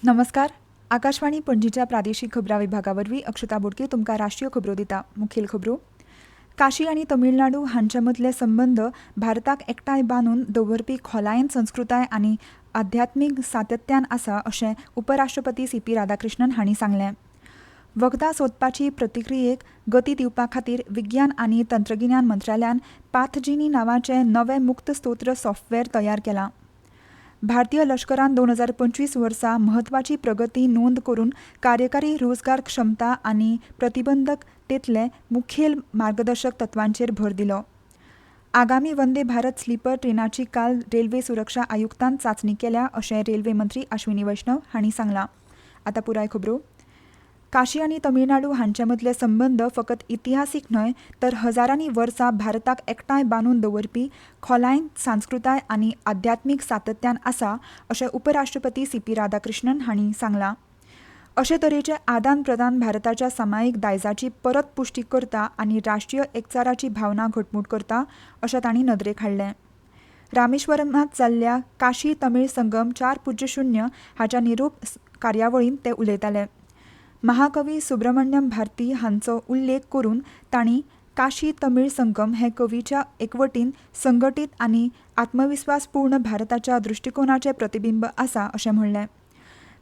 नमस्कार. आकाशवाणी पणजीच्या प्रादेशीक खबरां विभागावरवीं अक्षता बोडके तुमकां राष्ट्रीय खबरो दिता. मुखेल खबरो. काशी आनी तमिळनाडू हांचे मदले संबंद भारताक एकठांय बांदून दवरपी खोलायेन संस्कृताय आनी आध्यात्मीक सातत्यान आसा अशें उपराष्ट्रपती सी.पी. राधाकृष्णन हांणी सांगलें. वखदां सोदपाची प्रतिक्रियेक गती दिवपा खातीर विज्ञान आनी तंत्रगिन्यान मंत्रालयान पाथजिनी नांवाचें नवें मुक्त स्त्रोत सॉफ्टवॅर तयार केलां. भारतीय लश्करान 2025 वर्सा म्हत्वाची प्रगती नोंद करून कार्यकारी रोजगार क्षमता आनी प्रतिबंधकतेतले मुखेल मार्गदर्शक तत्वांचेर भर दिलो. आगामी वंदे भारत स्लीपर ट्रेनाची काल रेल्वे सुरक्षा आयुक्तान चांचणी केल्या अशें रेल्वे मंत्री अश्विनी वैष्णव हांणी सांगलां. आतां पुराय खबरो. काशी आनी तमिळनाडू हांचे मदले संबंद फकत इतिहासीक न्हय तर हजारांनी वर्सां भारताक एकठांय बांदून दवरपी खोलायन सांस्कृताय आनी आध्यात्मीक सातत्यान आसा अशें उपराष्ट्रपती सी.पी. राधाकृष्णन हांणी सांगलां. अशे तरेचे आदान प्रदान भारताच्या सामायिक दायजाची परत पुष्टी करता आनी राष्ट्रीय एकचाराची भावना घटमूट करता अशें तांणी नदरेक हाडलें. रामेश्वरमांत जाल्ल्या काशी तमीळ संगम 4.0 हाच्या निरोप कार्यावळींत ते उलयताले. महाकवी सुब्रमण्यम भारती हांचो उल्लेख करून तांणी काशी तमीळ संगम हे कवीच्या एकवटीन संघटीत आनी आत्मविस्वासपूर्ण भारताच्या दृश्टिकोनाचें प्रतिबिंब आसा अशें म्हणलें.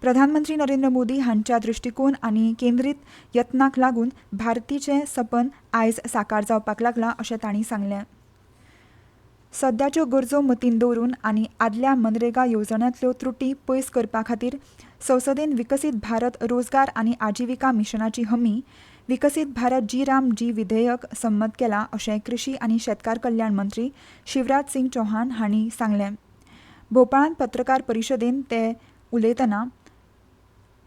प्रधानमंत्री नरेंद्र मोदी हांच्या दृश्टिकोन आनी केंद्रीत यत्नाक लागून भारतीचें सपन आयज साकार जावपाक लागलां अशें तांणी सांगलें. सद्याच्यो गरजो मतीन दवरून आनी आदल्या मनरेगा येवजण्यांतल्यो त्रुटी पयस करपा खातीर संसदेन विकसीत भारत रोजगार आनी आजिविका मिशनाची हमी विकसीत भारत जी विधेयक संमत केलां अशें कृशी आनी शेतकार कल्याण मंत्री शिवराज सिंग चौहान हांणी सांगलें. भोपाळांत पत्रकार परिशदेंत ते उलयतना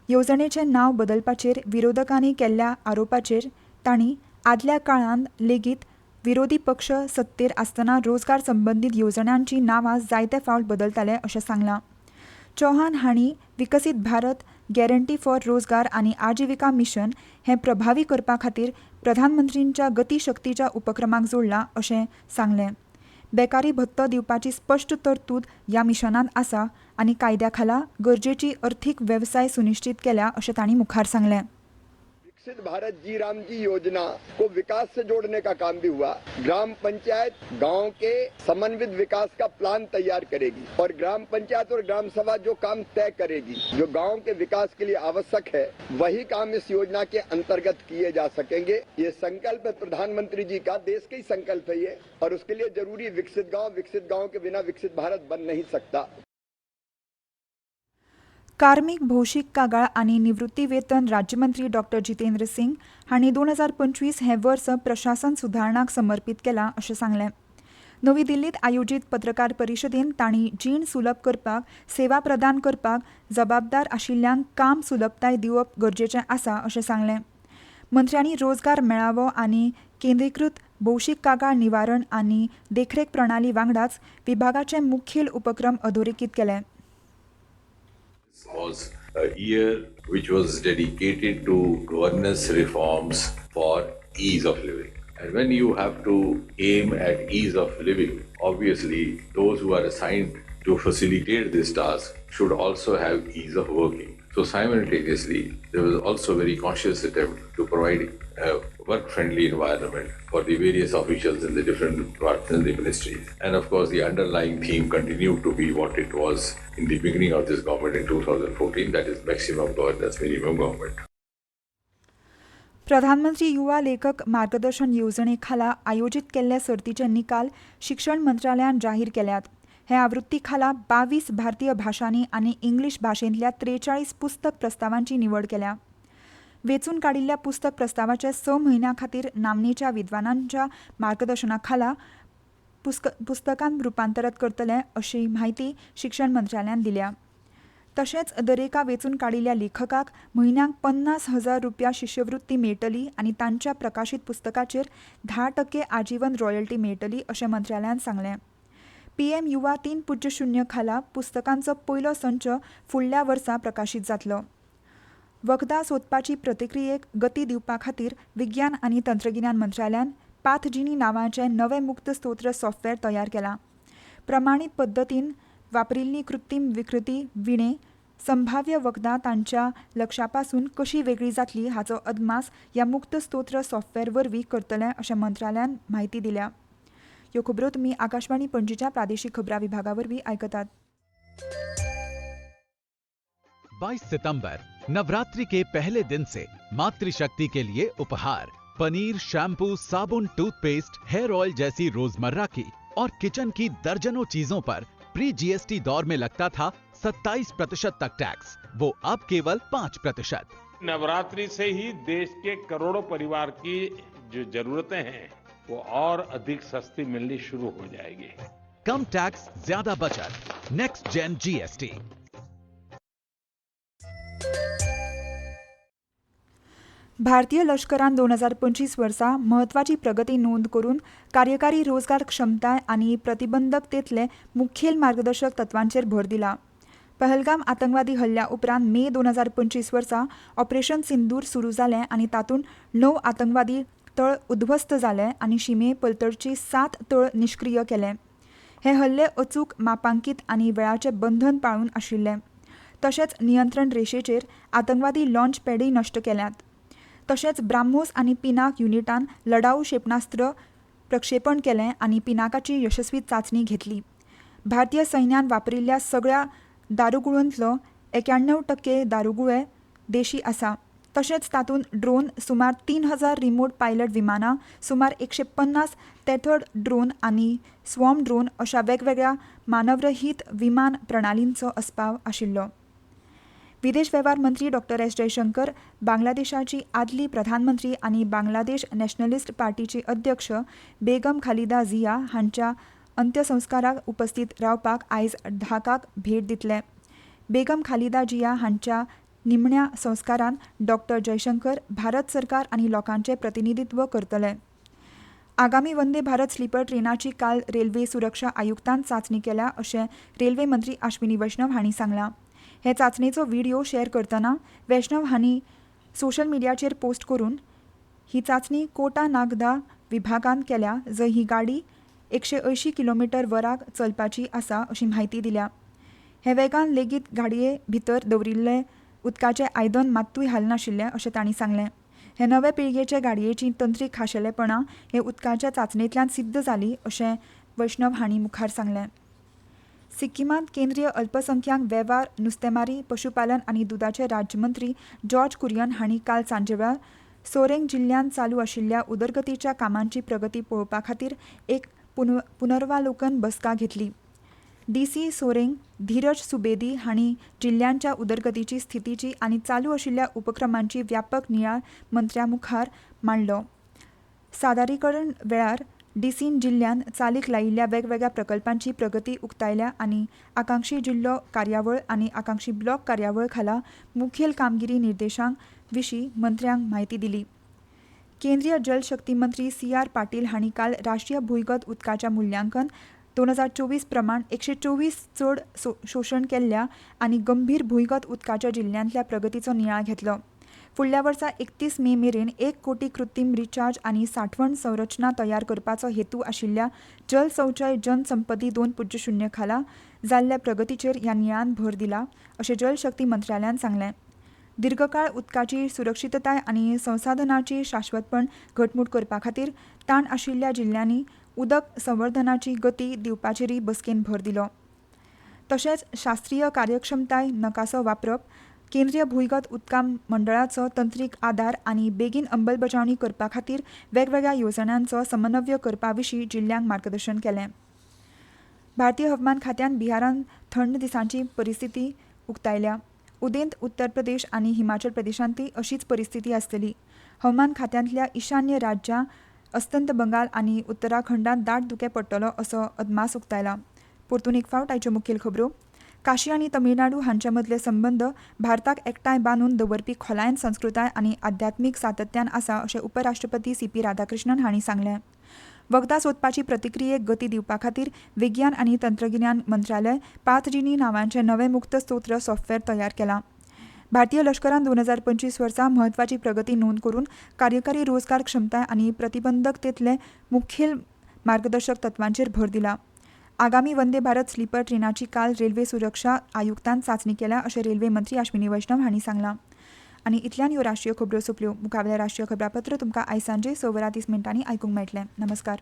येवजणेचें नांव बदलपाचेर विरोधकांनी केल्ल्या आरोपाचेर तांणी आदल्या काळांत लेगीत विरोधी पक्ष सत्तेर आसतना रोजगार संबंदीत येवजण्यांची नांवां जायते फावट बदलताले अशें सांगलां. चौहान हांणी विकसीत भारत गॅरंटी फॉर रोजगार आनी आजिविका मिशन हें प्रभावी करपा खातीर प्रधानमंत्रींच्या गती शक्तीच्या उपक्रमाक जोडलां अशें सांगलें. बेकारी भत्तो दिवपाची स्पश्ट तरतूद ह्या मिशनांत आसा आनी कायद्या खाला गरजेची अर्थीक वेवसाय सुनिश्चित केल्या अशें तांणी मुखार सांगलें. विकसित भारत जी योजना को विकास से जोड़ने का काम भी हुआ. ग्राम पंचायत गांव के समन्वित विकास का प्लान तैयार करेगी और ग्राम पंचायत और ग्राम सभा जो काम तय करेगी जो गांव के विकास के लिए आवश्यक है वही काम इस योजना के अंतर्गत किए जा सकेंगे. ये संकल्प प्रधानमंत्री जी का देश का ही संकल्प है ये और उसके लिए जरूरी विकसित गांव के बिना विकसित भारत बन नहीं सकता. कार्मिक भौशीक कागाळ आनी निवृत्ती वेतन राज्यमंत्री डॉ. जितेंद्र सिंग हांणी 2025 हें वर्स प्रशासन सुदारणाक समर्पीत केलां अशें सांगलें. नवी दिल्लींत आयोजीत पत्रकार परिशदेंत तांणी जीण सुलभ करपाक सेवा प्रदान करपाक जबाबदार आशिल्ल्यांक काम सुलभताय दिवप गरजेचें आसा अशें सांगलें. मंत्र्यांनी रोजगार मेळावो आनी केंद्रीकृत भौशीक कागाळ निवारण आनी देखरेख प्रणाली वांगडाच विभागाचे मुखेल उपक्रम अधोरेखीत केले. Was a year which was dedicated to governance reforms for ease of living. And when you have to aim at ease of living, obviously those who are assigned to facilitate this task should also have ease of working. So simultaneously, there was also a very conscious attempt to provide a work-friendly environment for the various officials in the different departments in the ministries. And of course, the underlying theme continued to be what it was in the beginning of this government in 2014, that is maximum governance, minimum government. प्रधानमंत्री युवा लेखक मार्गदर्शन येवजणे खाला आयोजीत केल्ले सर्तीचे निकाल शिक्षण मंत्रालयान जाहीर केल्यात. हे आवृत्ती खाला 22 भारतीय भाशांनी आनी इंग्लीश भाशेंतल्या 43 पुस्तक प्रस्तावांची निवड केल्या. वेंचून काडिल्ल्या पुस्तक प्रस्तावाचे 6 म्हयन्यां खातीर नामनेच्या विद्वानांच्या मार्गदर्शना खाला पुस्तकांत रुपांतरीत करतले अशी म्हायती शिक्षण मंत्रालयान दिल्या. तशेंच दरेका वेंचून काडिल्ल्या लेखकाक म्हयन्याक 50,000 रुपया शिश्यवृत्ती मेळटली आनी तांच्या प्रकाशीत पुस्तकाचेर 10% आजीवन रॉयल्टी मेळटली अशें मंत्रालयान सांगलें. PM युवा 3.0 खाला पुस्तकांचो पयलो संच फुडल्या वर्सा प्रकाशीत जातलो. वखदां सोदपाची प्रतिक्रियेक गती दिवपा खातीर विज्ञान आनी तंत्रगिन्यान मंत्रालयान पाथजिनी नांवाचें नवें मुक्त स्त्रोत सॉफ्टवॅर तयार केलां. प्रमाणीत पद्दतीन वापरिल्ली कृत्रीम विकृती विणे संभाव्य वखदां तांच्या लक्षापासून कशी वेगळी जातली हाचो अदमास ह्या मुक्त स्तोत्र सॉफ्टवेअर वरवीं करतले अशें मंत्रालयान म्हायती दिल्या. ह्यो खबरो तुमी आकाशवाणी पणजीच्या प्रादेशीक खबरां विभागा वरवीं आयकतात. 22 सितंबर नवरात्रि के पहले दिन से मातृशक्ति के लिए उपहार पनीर, शैम्पू, साबुन, टूथपेस्ट, हेयर ऑयल जैसी रोजमर्रा की और किचन की दर्जनों चीजों पर प्री जीएसटी दौर में लगता था 27% तक टैक्स, वो अब केवल 5%। नवरात्रि से ही देश के करोड़ों परिवार की जो जरूरतें हैं वो और अधिक सस्ती मिलनी शुरू हो जाएगी। कम टैक्स, ज्यादा बचत, नेक्स्ट जेन जीएसटी। भारतीय लष्करान 2025 वर्सा महत्वाची प्रगती नोंद करून कार्यकारी रोजगार क्षमताय आनी प्रतिबंधकतेतले मुखेल मार्गदर्शक तत्वांचेर भर दिला. पहलगाम आतंकवादी हल्ल्या उपरांत मे 2025 वर्सा ऑपरेशन सिंदूर सुरू जालें आनी तातूंत 9 आतंकवादी तळ उध्वस्त जाले आनी शिमे पलतडची 7 तळ निश्क्रीय केले. हे हल्ले अचूक, मापांकीत आनी वेळाचे बंधन पाळून आशिल्ले. तशेंच नियंत्रण रेषेचेर आतंकवादी लॉन्च पॅडय नश्ट केल्यात. तशेंच ब्राह्मोस आनी पिनाक युनिटान लढाऊ क्षेपणास्त्र प्रक्षेपण केलें आनी पिनाकाची यशस्वी चांचणी घेतली. भारतीय सैन्यान वापरिल्ल्या सगळ्या दारुगुळांतलो 91% दारुगुळे देशी आसा. तशेंच तातूंत ड्रोन सुमार 3000 रिमोट पायलट विमानां, सुमार 150 तेथड ड्रोन आनी स्वॉर्म ड्रोन अशा वेगवेगळ्या मानवरहित विमान प्रणालींचो आस्पाव आशिल्लो. विदेश वेव्हार मंत्री डॉ. एस. जयशंकर, बांगलादेशाची आदली प्रधानमंत्री आनी बांगलादेश नॅशनलिस्ट पार्टीची अध्यक्ष बेगम खालिदा झिया हांच्या अंत्यसंस्काराक उपस्थित रावपाक आयज ढाकाक भेट दितले. बेगम खालिदा जिया हांच्या निमण्या संस्कारांत डॉ. जयशंकर भारत सरकार आनी लोकांचे प्रतिनिधित्व करतले. आगामी वंदे भारत स्लीपर ट्रेनाची काल रेल्वे सुरक्षा आयुक्तान चांचणी केल्या अशें रेल्वे मंत्री अश्विनी वैष्णव हांणी सांगलां. हे चांचणेचो व्हिडिओ शेअर करतना वैष्णव हांणी सोशल मिडियाचेर पोस्ट करून ही चांचणी कोटा नागदा विभागांत केल्या, जंय ही गाडी 180 किलोमीटर वराक चलपाची आसा अशी म्हायती दिल्या. हे वेगान लेगीत गाडये भितर दवरिल्ले उदकाचें आयदन मात्तूय हालनाशिल्लें अशें तांणी सांगलें. हे नवे पिळगेचे गाडयेची तंत्रीक खाशेलेपणां हे उदकाच्या चांचणेंतल्यान सिद्ध जाली अशें वैष्णव हांणी मुखार सांगलें. सिक्कीमांत केंद्रीय अल्पसंख्याक वेव्हार, नुस्तेमारी, पशुपालन आनी दुदाचे राज्यमंत्री जॉर्ज कुरियन हांणी काल सांजेवेळार सोरेंग जिल्ल्यांत चालू आशिल्ल्या उदरगतीच्या कामांची प्रगती पळोवपा खातीर एक पुनर्वालोकन बसका घेतली. डीसी सोरेंग धीरज सुबेदी हांणी जिल्ल्यांच्या उदरगतीची स्थितीची आनी चालू आशिल्ल्या उपक्रमांची व्यापक नियाळ मंत्र्या मुखार मांडलो. सादरीकरण वेळार डीसीन जिल्ल्यांत चालीक लायिल्ल्या वेगवेगळ्या प्रकल्पांची प्रगती उक्तायल्या आनी आकांक्षी जिल्लो कार्यावळ आनी आकांक्षी ब्लॉक कार्यावळ खाला मुखेल कामगिरी निर्देशांक विशीं मंत्र्यांक म्हायती दिली. केंद्रीय जलशक्ती मंत्री CR पाटील हांणी काल राष्ट्रीय भुंयगत उदकाच्या मुल्यांकन 2024 प्रमाण 124 चड शोशण केल्ल्या आनी गंभीर भुंयगत उदकाच्या जिल्ल्यांतल्या प्रगतीचो नियाळ घेतलो. फुडल्या वर्सा 31 मे मेरेन 1 कोटी कृत्रीम रिचार्ज आनी सांठवण संरचना तयार करपाचो हेतू आशिल्ल्या जल शौचालय जन संपत्ती 2.0 खाला जाल्ल्या प्रगतीचेर ह्या नियाळान भर दिला अशें जलशक्ती मंत्रालयान सांगलें. दीर्घकाळ उदकाची सुरक्षीतताय आनी संसाधनाची शाश्वतपण घटमूट करपा खातीर ताण आशिल्ल्या जिल्ल्यांनी उदक संवर्धनाची गती दिवपाचेरय बसकेन भर दिलो. तशेंच शास्त्रीय कार्यक्षमताय नकासो वापरप, केंद्रीय भुंयगत उदका मंडळाचो तंत्रीक आदार आनी बेगीन अंमलबजावणी करपा खातीर वेगवेगळ्या येवजण्यांचो समन्वय करपा विशीं जिल्ल्यांक मार्गदर्शन केलें. भारतीय हवामान खात्यान बिहारांत थंड दिसांची परिस्थिती उक्तायल्या. उदेंत उत्तर प्रदेश आनी हिमाचल प्रदेशांतय अशीच परिस्थिती आसतली. हवामान खात्यांतल्या ईशान्य राज्यां, अस्तंत बंगाल आनी उत्तराखंडांत दाट धुकें पडटलो असो अदमास उक्तायला. परतून एक फावट आयच्यो मुखेल खबरो. काशी आनी तमिळनाडू हांचे मदले संबंद भारताक एकठांय बांदून दवरपी खोलायन संस्कृताय आनी आध्यात्मीक सातत्यान आसा अशें उपराष्ट्रपती CP राधाकृष्णन हांणी सांगलें. वखदां सोदपाची प्रतिक्रियेक गती दिवपा खातीर विज्ञान आनी तंत्रगिन्यान मंत्रालय 5G नांवाचें नवें मुक्त स्तोत्र सॉफ्टवेअर तयार केलां. भारतीय लष्करान 2025 वर्सा महत्वाची प्रगती नोंद करून कार्यकारी रोजगार क्षमताय आनी प्रतिबंधकतेतले मुखेल मार्गदर्शक तत्वांचेर भर दिला. आगामी वंदे भारत स्लीपर ट्रेनाची काल रेल्वे सुरक्षा आयुक्तान चांचणी केल्या अशें रेल्वे मंत्री अश्विनी वैष्णव हांणी सांगलां. आनी इतल्यान ह्यो राष्ट्रीय खबरो सोंपल्यो. मुखावेलें राष्ट्रीय खबरापत्र तुमकां आयज सांजे 6:30 आयकूंक मेळटलें. नमस्कार.